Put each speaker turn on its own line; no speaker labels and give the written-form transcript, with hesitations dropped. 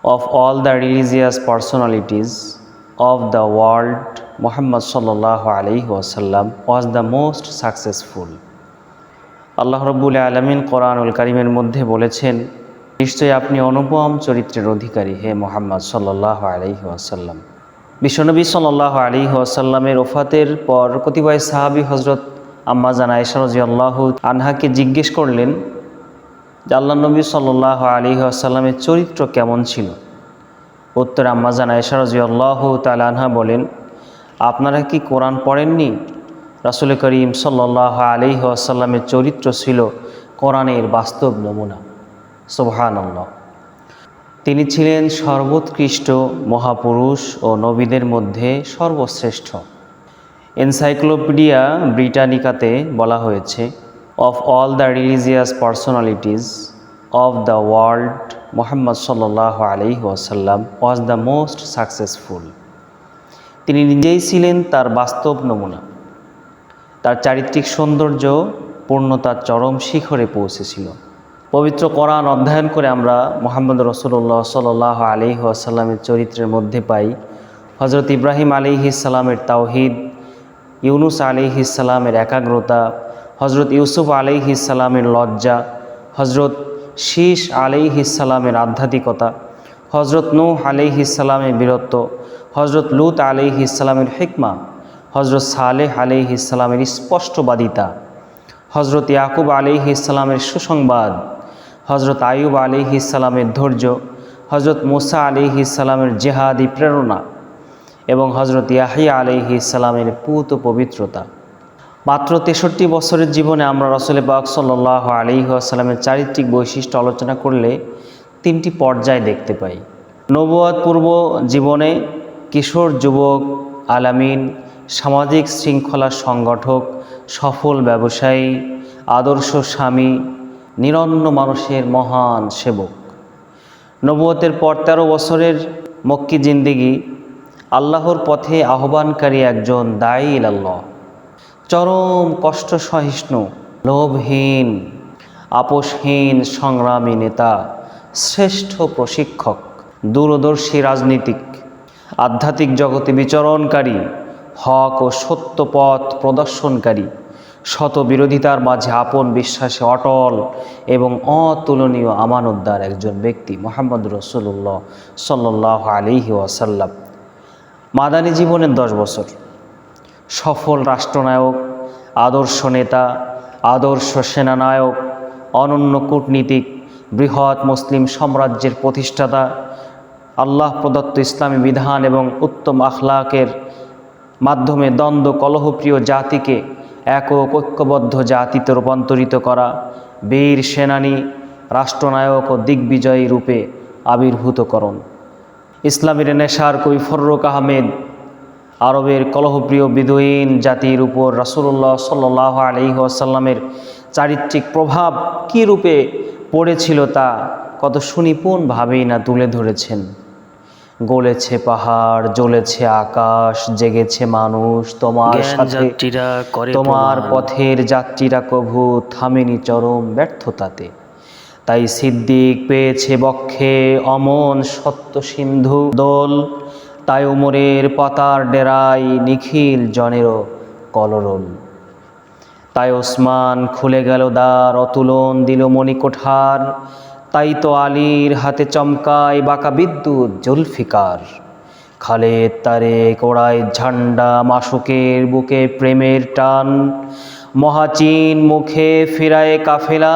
Of all the religious personalities of the world, Muhammad sallallahu alaihi wasallam was the most successful. আল্লাহ রাব্বুল আলামিন কোরআনুল কারীমের মধ্যে বলেছেন, নিশ্চয়ই আপনি অনুপম চরিত্রের অধিকারী হে মুহাম্মদ সাল্লাল্লাহু আলাইহি ওয়াসাল্লাম। বিশ্বনবী সাল্লাল্লাহু আলাইহি ওয়াসাল্লামের ওফাতের পর কতিপয় সাহাবী হযরত আম্মা জান আয়েশা রাদিয়াল্লাহু আনহাকে জিজ্ঞেস করলেন যে আল্লাহর নবী সাল্লাল্লাহু আলাইহি ওয়াসাল্লামের চরিত্র কেমন ছিল। উত্তরে আম্মা জান আয়েশা রাদিয়াল্লাহু তাআলা আনহা বলেন, আপনারা কি কোরআন পড়েননি? রাসূল করিম সাল্লাল্লাহু আলাইহি ওয়াসাল্লামের চরিত্র ছিল কোরআনের বাস্তব নমুনা। সুবহানাল্লাহ। তিনি ছিলেন সর্বোৎকৃষ্ট মহাপুরুষ ও নবীদের মধ্যে সর্বশ্রেষ্ঠ। এনসাইক্লোপিডিয়া ব্রিটানিকাতে বলা হয়েছে, of all the religious personalities of the world, Muhammad সাল্লাল্লাহু আলাইহি ওয়াসাল্লাম ওয়াজ দ্য মোস্ট সাকসেসফুল। তিনি নিজেই ছিলেন তার বাস্তব নমুনা। তার চারিত্রিক সৌন্দর্য পূর্ণতার চরম শিখরে পৌঁছেছিল। পবিত্র কোরআন অধ্যয়ন করে আমরা মুহাম্মদ রাসূলুল্লাহ সাল্লাল্লাহু আলাইহি ওয়াসাল্লামের চরিত্রের মধ্যে পাই হযরত ইব্রাহিম আলাইহিস সালামের তাওহীদ, ইউনুস আলাইহিস সালামের একাগ্রতা, হযরত ইউসুফ আলাইহিস সালামের লজ্জা, হযরত শীস আলাইহিস সালামের আধ্যাত্মিকতা, হযরত নূহ আলাইহিস সালামের বীরত্ব, হযরত লূত আলাইহিস সালামের হিকমা, হযরত সালেহ আলাইহিস সালামের স্পষ্টবাদিতা, হযরত ইয়াকুব আলাইহিস সালামের সুসংবাদ, হযরত আইয়ুব আলাইহিস সালামের ধৈর্য, হযরত মুসা আলাইহিস সালামের জেহাদি প্রেরণা এবং হযরত ইয়াহইয়া আলাইহিস সালামের পূত পবিত্রতা। মাত্র 63 বছরের জীবনে আমরা রাসূল পাক সাল্লাল্লাহু আলাইহি ওয়াসাল্লামের চারিত্রিক বৈশিষ্ট্য আলোচনা করলে 3টি পর্যায় দেখতে পাই। নবুয়ত পূর্ব জীবনে কিশোর যুবক, আলামিন, সামাজিক শৃঙ্খলার সংগঠক, সফল ব্যবসায়ী, আদর্শ স্বামী, নিরন্ন মানুষের মহান সেবক। নবুয়তের পর 13 বছরের মক্কি জিন্দেগি, আল্লাহর পথে আহ্বানকারী একজন দাঈ ইলাল্লাহ, চরম কষ্ট সহিষ্ণু, লোভহীন, আপোষহীন সংগ্রামী নেতা, শ্রেষ্ঠ প্রশিক্ষক, দূরদর্শী রাজনীতিক, আধ্যাত্মিক জগতে বিচরণকারী, হক ও সত্য পথ প্রদর্শনকারী, শত বিরোধিতার মাঝে আপন বিশ্বাসে অটল এবং অতুলনীয় আমানতদার একজন ব্যক্তি মুহাম্মদ রাসূলুল্লাহ সাল্লাল্লাহু আলাইহি ওয়াসাল্লাম। মাদানী জীবনের 10 বছর, সফল রাষ্ট্রনায়ক, আদর্শ নেতা, আদর্শ সেনানায়ক, অনন্য কূটনীতিক, বৃহৎ মুসলিম সাম্রাজ্যের প্রতিষ্ঠাতা, আল্লাহ প্রদত্ত ইসলামী বিধান এবং উত্তম আখলাকের মাধ্যমে দ্বন্দ্ব কলহপ্রিয় জাতিকে একক ঐক্যবদ্ধ জাতিতে রূপান্তরিত করা, বীর সেনানী, রাষ্ট্রনায়ক ও দিগ্বিজয়ী রূপে আবির্ভূতকরণ। ইসলামী রেনেসাঁর কবি ফররুখ আহমেদ আরবের কলহপ্রিয় বিদুইন জাতির উপর রাসূলুল্লাহ সাল্লাল্লাহু আলাইহি ওয়াসাল্লামের চারিত্রিক প্রভাব কী রূপে পড়েছিল তা কত সুনিপুণভাবেই না তুলে ধরেছেন। গলেছে পাহাড়, জ্বলেছে আকাশ, জেগেছে মানুষ, তোমার সাথে তোমার পথের যাত্রীরা কভু থামেনি চরম ব্যর্থতাতে। তাই সিদ্দিক পেয়েছে বক্ষে অমন সত্য সিন্ধু দোল, তাই ওমরের পাতার ডেরায় নিখিল জনেরও কলরোল। তাই ওসমান খুলে গেল দ্বার, অতুলন দিল মণিকোঠার, তাই তো আলীর হাতে চমকায় বাঁকা বিদ্যুৎ জুলফিকার। খালেদ তারেক ওড়ায় ঝান্ডা, মাসুকের বুকে প্রেমের টান, মহাচীন মুখে ফিরায় কাফেলা,